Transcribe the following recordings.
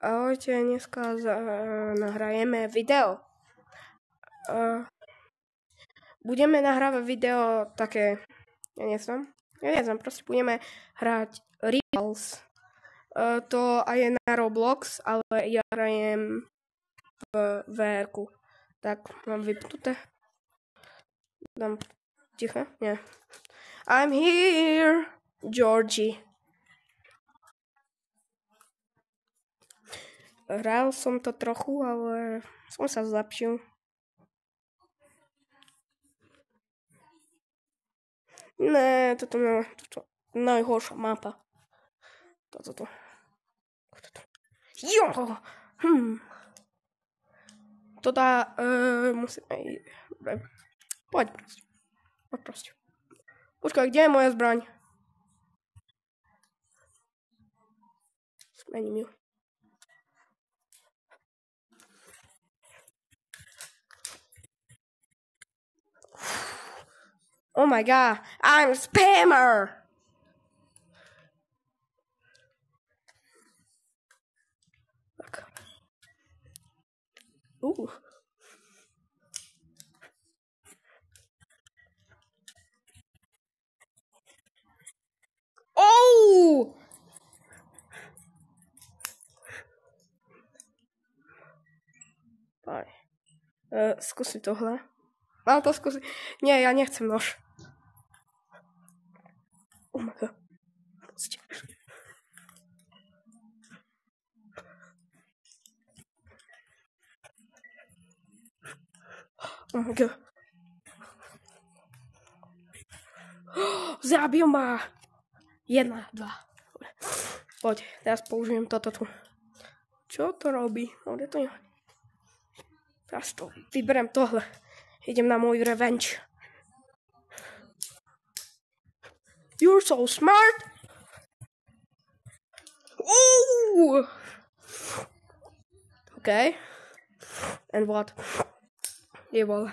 Ahojte, dneska nahrajeme video. Budeme nahrávať video také, ja neviem, proste budeme hrať Rivals. To aj je na Roblox, ale ja hrajem v VR-ku. Tak, mám vypnuté. Dám ticho? Nie. I'm here, Georgie. Hral som to trochu, ale som sa zlepšil. Ne, toto najhoršia mapa. Toto. Jo! To dá, musíme... Poď proste. Počkaj, kde je moja zbraň? Zmením ju. Oh my god, I'm a spammer! Tak. Oh! Skúsi tohle. Mám to skúsiť. Nie, ja nechcem nož. Oh my god. Oh my god. Zabil ma. 1, 2. Poď, teraz použijem toto tu. Čo to robí? Teraz to vyberiem tohle. Idem na môj revenge. You're so smart! Ooh! Okay. And what? Je bol.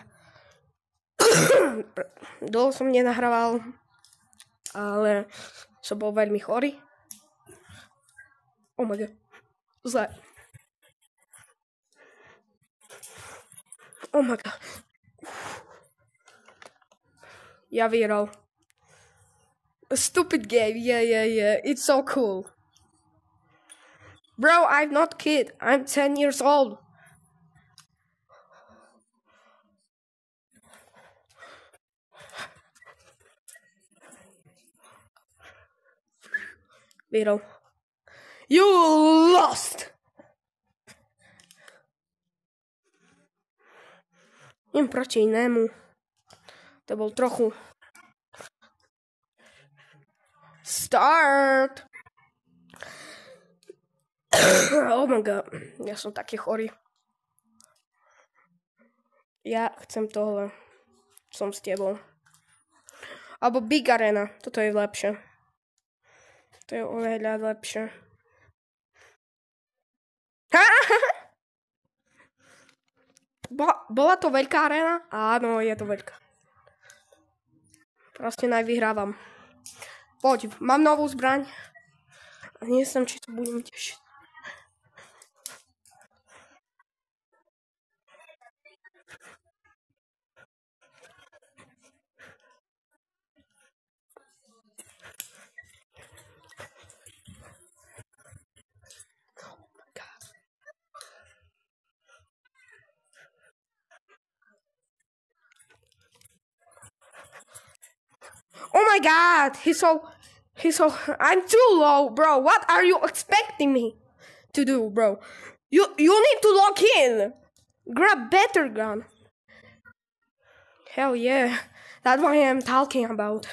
Dlho som nenahrával, ale som bol veľmi chorý. Oh my god. Zle. Oh my god. Ja vyhral. A stupid game, yeah. It's so cool. Bro, I'm not kid. I'm 10 years old. Vyhral. You lost! Idem proti inému. To bol trochu... Start! Oh my god, ja som taký chorý. Ja chcem tohle. Som s tebou. Alebo Big Arena, toto je lepšie. To je oveľa lepšie. Bola to veľká arena? Áno, je to veľká. Proste najvyhrávam. Poď, mám novú zbraň. A nie som, či to budem tešiť. Oh my god, he's so, I'm too low, bro. What are you expecting me to do, bro? You need to lock in. Grab better gun. Hell yeah, that's what I'm talking about.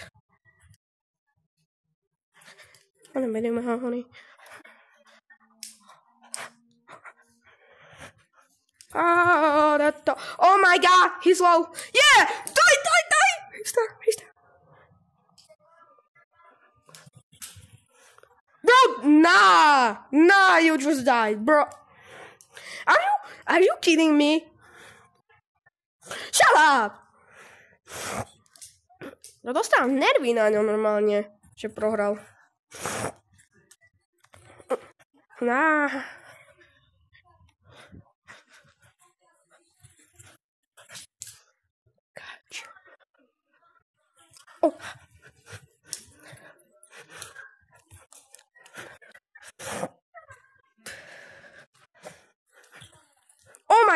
Honey. Oh my god, he's low. Yeah, die. He's there. Bro, nah, you just died, bro. Are you kidding me? Shut up! No dostal nervy na ňom normálne, že prohral.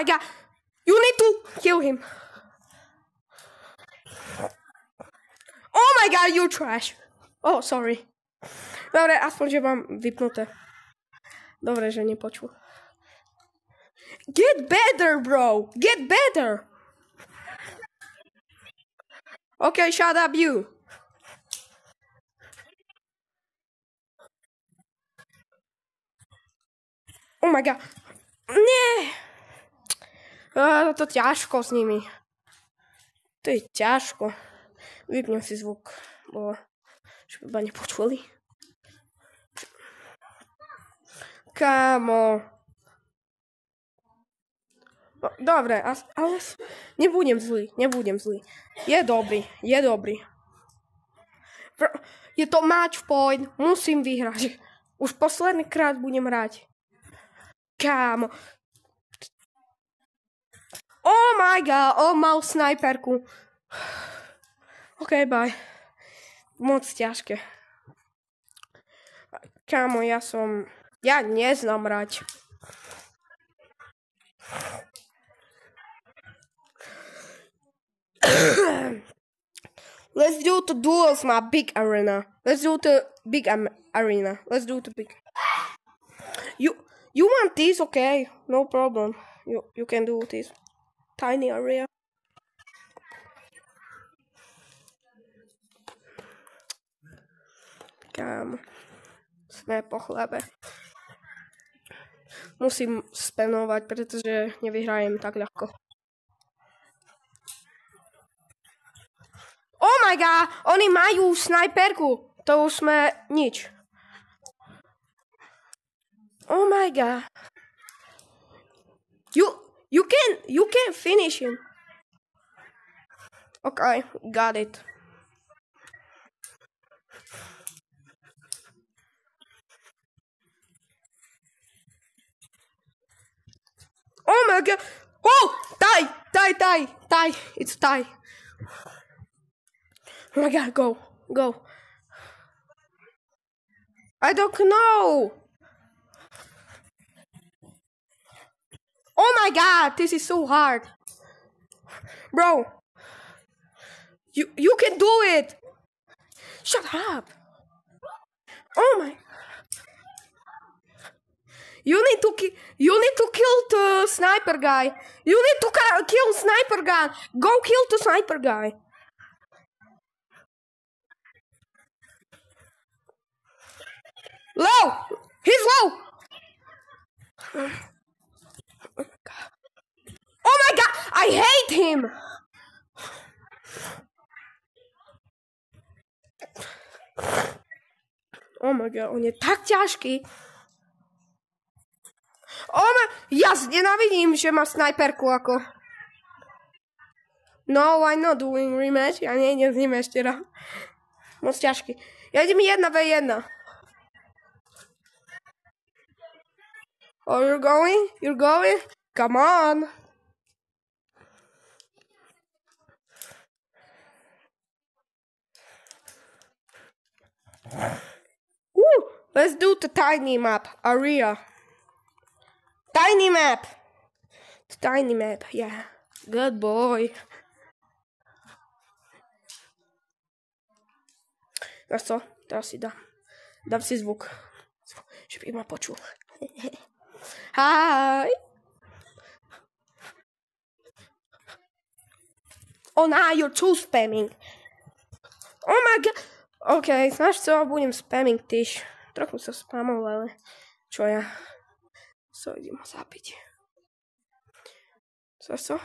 my god! You need to kill him. Oh my god, you trash. Oh, sorry. Dobre, aspoň, že mám vypnuté. Dobre, že nepočul. Get better, bro! Get better! Okay, shut up, you. Oh my god. Nie. To ťažko s nimi. To je ťažko. Vypnem si zvuk, bo že by ma nepočuli. Kámo. No, dobre, ale nebudem zlý. Je dobrý. Je to match point, musím vyhrať. Už posledný krát budem hrať. Kámo. Oh my god, on mal snajperku. OK, bye. Moc ťažké. Kámo, ja neznám hrať. Let's do the duels, my big arena. Let's do the big arena. You want this? Okay, no problem. You can do this tiny area. Kámo, sme po chlebe. Musím spamovať, pretože nevyhrajem tak ľahko. Oh my god, oni majú snajperku. To už sme nič. Oh my god. You can finish him. Okay, got it. Oh my god. Oh, tie. It's tie. Oh my god, go. I don't know. Oh my god, this is so hard. Bro. You can do it. Shut up. Oh my. You need to kill the sniper guy. You need to kill sniper guy. Go kill the sniper guy. Low. He's low. Oh my god, I hate him. Oh my god, on je tak ťažký. Ja nenávidím, že má snajperku ako. No, I'm not doing rematch. Ja nejdem s ním ešte raz. Moc ťažký. Ja idem 1v1. Oh, you're going? Come on. Woo! Let's do the tiny map, area. Tiny map, yeah. Good boy. Teraz co? Teraz si dám si zvuk, že by ma počul. Hi. Oh, now you're too spamming. Oh my god. OK, znaš co, budem spamming tyž. Trochu sa spamol, ale čo ja? So, idem ho zabiť. Co?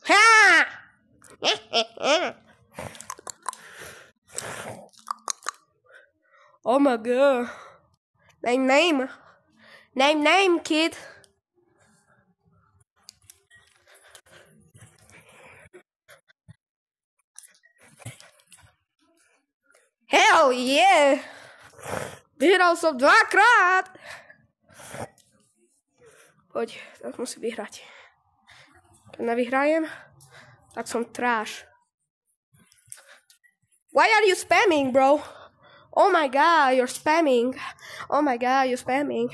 Ha! Oh my god. Name. Name, kid. Hell yeah! Vyhral som 2-krát! Poď, tak musím vyhrať. Keď nevyhrajem, tak som trash. Why are you spamming, bro? Oh my god, you're spamming. Oh my god, you're spamming.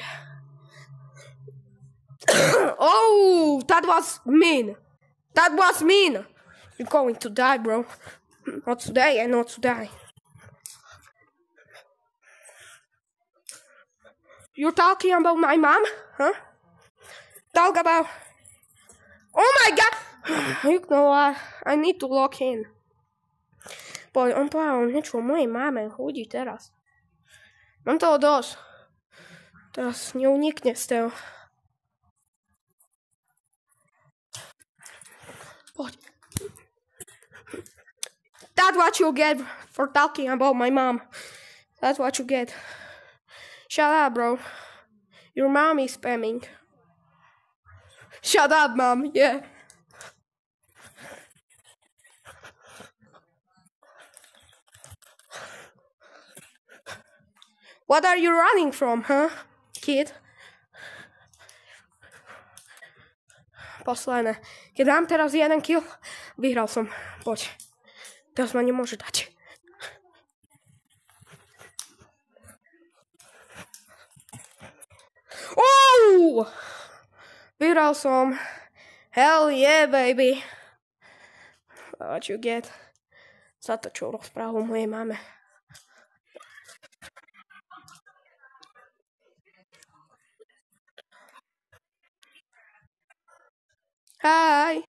Oh, that was mean. That was mean. You're going to die, bro. Not today and not to die. You're talking about my mom? Huh? Talk about... Oh my god! You know what? I need to log in. Poď, on povedal niečo o mojej máme. Hodí teraz. Mám toho dosť. Teraz neunikne z toho. Poď. That's what you get for talking about my mom. That's what you get. Shut up, bro. Your mom is spamming. Shut up, mom. Yeah. What are you running from, huh, kid? Posledné. Keď dám teraz jeden kill, vyhral som. Poď. Teraz ma nemôže dať. Oh! Vyhral som. Hell yeah, baby. What you get? Za to, čo rozprával o mojej mame. Hi.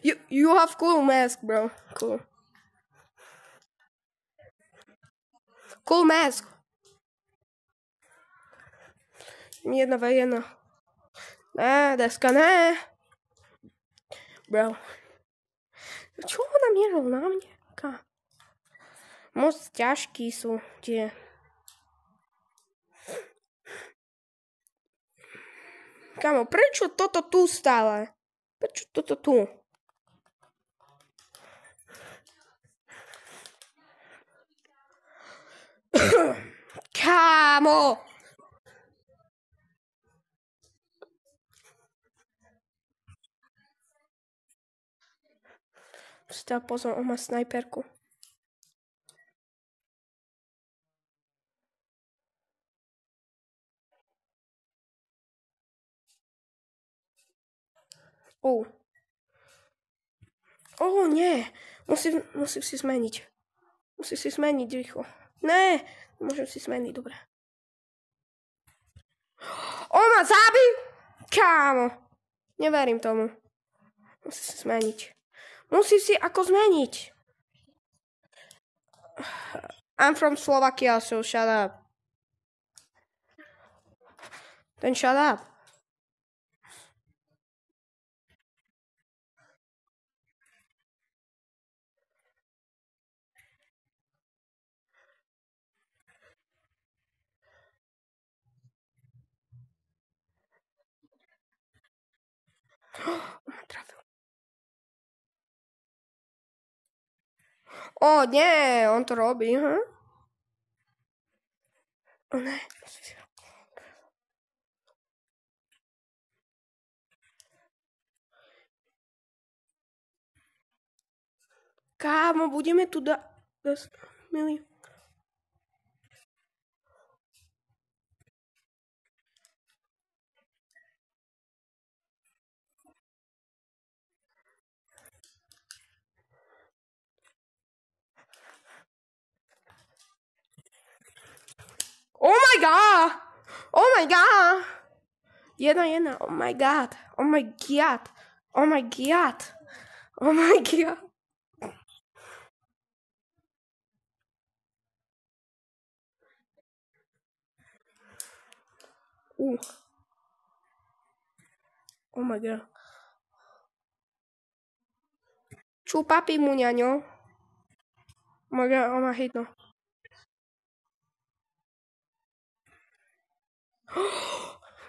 You have cool mask, bro. Cool. Cool mask. Jedna v jedna. Ne, deska ne. Bro. Čo ho namieral na mne? Moc ťažký sú tie. Kamo, prečo toto tu stále? Prečo toto tu? Kámo! Stav pozor, on má snajperku. Nie. Musím si zmeniť. Musím si zmeniť rýchlo. Ne, môžem si zmeniť, dobre. On ma zabil? Kámo. Neverím tomu. Musím si zmeniť. Musím si ako zmeniť. I'm from Slovakia, so shut up. Then shut up. Trafil. Nie, on to robí, huh? Ne. Kámo, budeme tu milí. Oh my god! Oh my god! Jedna. Oh my god! Oh my god! Oh my god! Oh my god! Oh my god. Čo papi mu, ňaňo? Oh my god, on ma hitno.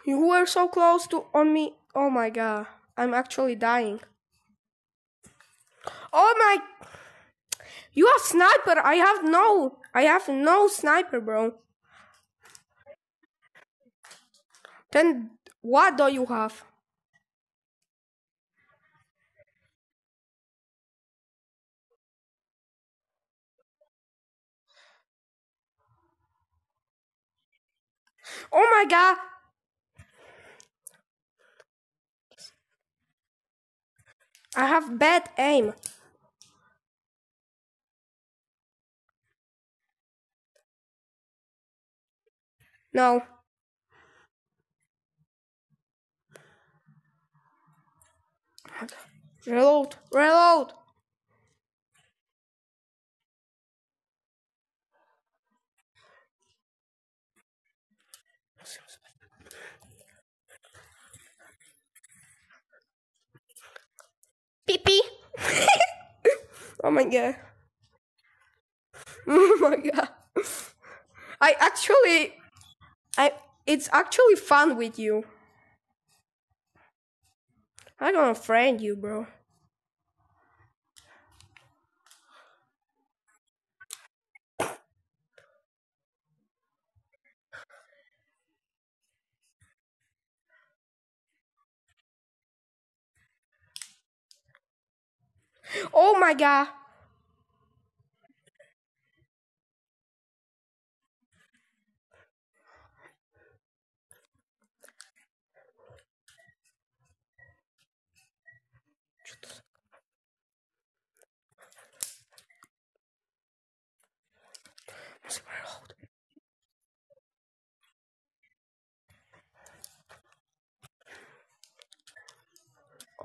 You were so close to on me. Oh my god. I'm actually dying. Oh my. You have sniper. I have no sniper, bro. Then what do you have? Oh my god! I have bad aim. No. Reload. Reload. Pee pee. Oh my god. Oh my god. I actually it's actually fun with you. I'm gonna friend you, bro. Oh my god.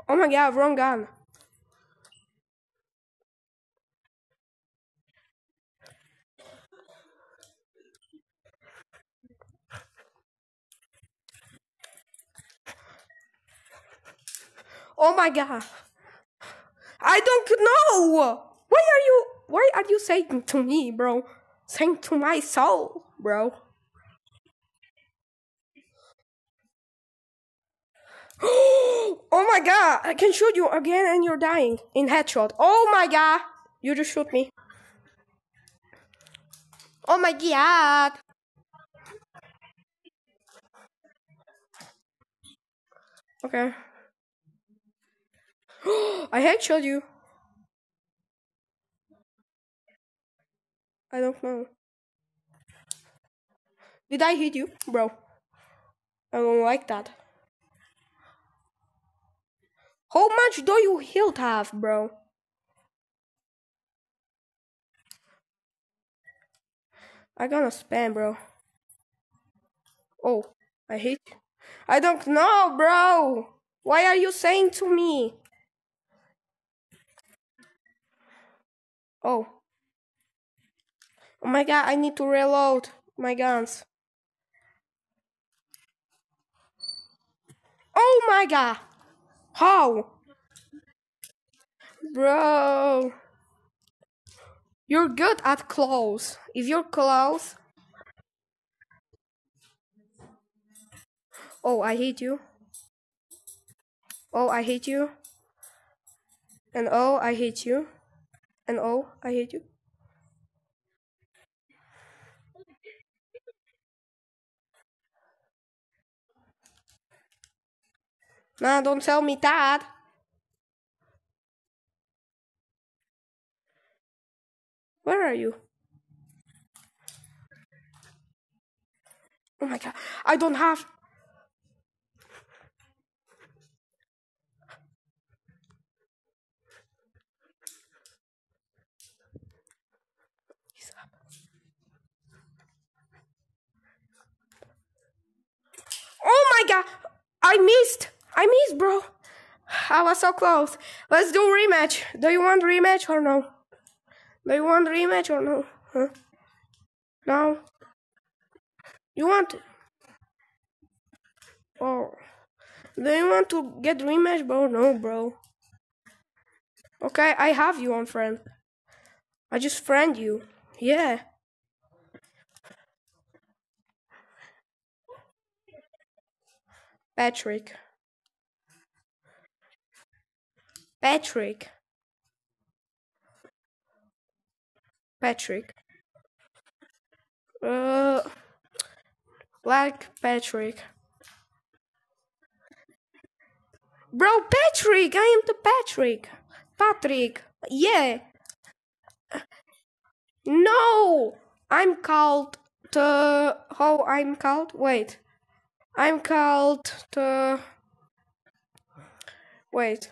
Oh my god, wrong gun. Oh my god. I don't know. Why are you saying to me, bro? Saying to my soul, bro. Oh my god, I can shoot you again and you're dying in headshot. Oh my god, you just shoot me. Oh my god. Okay. I headshot you. I don't know. Did I hit you, bro? I don't like that. How much do you health have, bro? I gonna spam, bro. Oh, I hit you. I don't know, bro. Why are you saying to me? Oh. Oh my god, I need to reload my guns. Oh my god. How? Bro. You're good at close. If you're close. Oh, I hit you. Oh, I hit you. And oh, I hit you. And oh, I hit you. Nah, don't tell me that. Where are you? Oh my god. I don't have. Oh my god. I missed, bro. I was so close. Let's do rematch. Do you want rematch or no? Do you want rematch or no? Huh? No. You want? Oh. Do you want to get rematch, bro? No, bro. Okay, I have you on friend. I just friend you. Yeah. Patrick. Patrick. Patrick. Uh, like Patrick. Bro, Patrick! I am the Patrick! Patrick! Yeah! No! I'm called how I'm called? Wait. I'm called wait.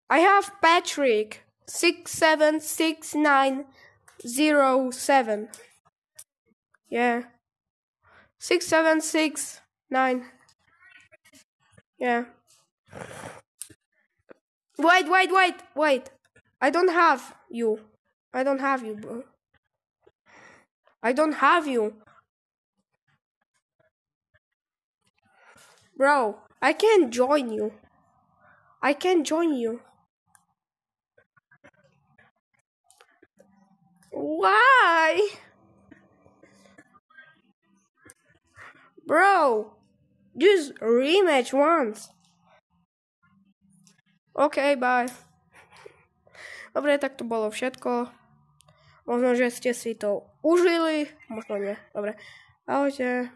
I have Patrick 676907. Yeah. 6769. Yeah. Wait. I don't have you. I don't have you, bro. I don't have you. Bro, I can't join you. I can't join you. Why? Bro, just rematch once. OK, bye. Dobre, tak to bolo všetko. Možno, že ste si to užili, možno nie. Dobre, ahojte.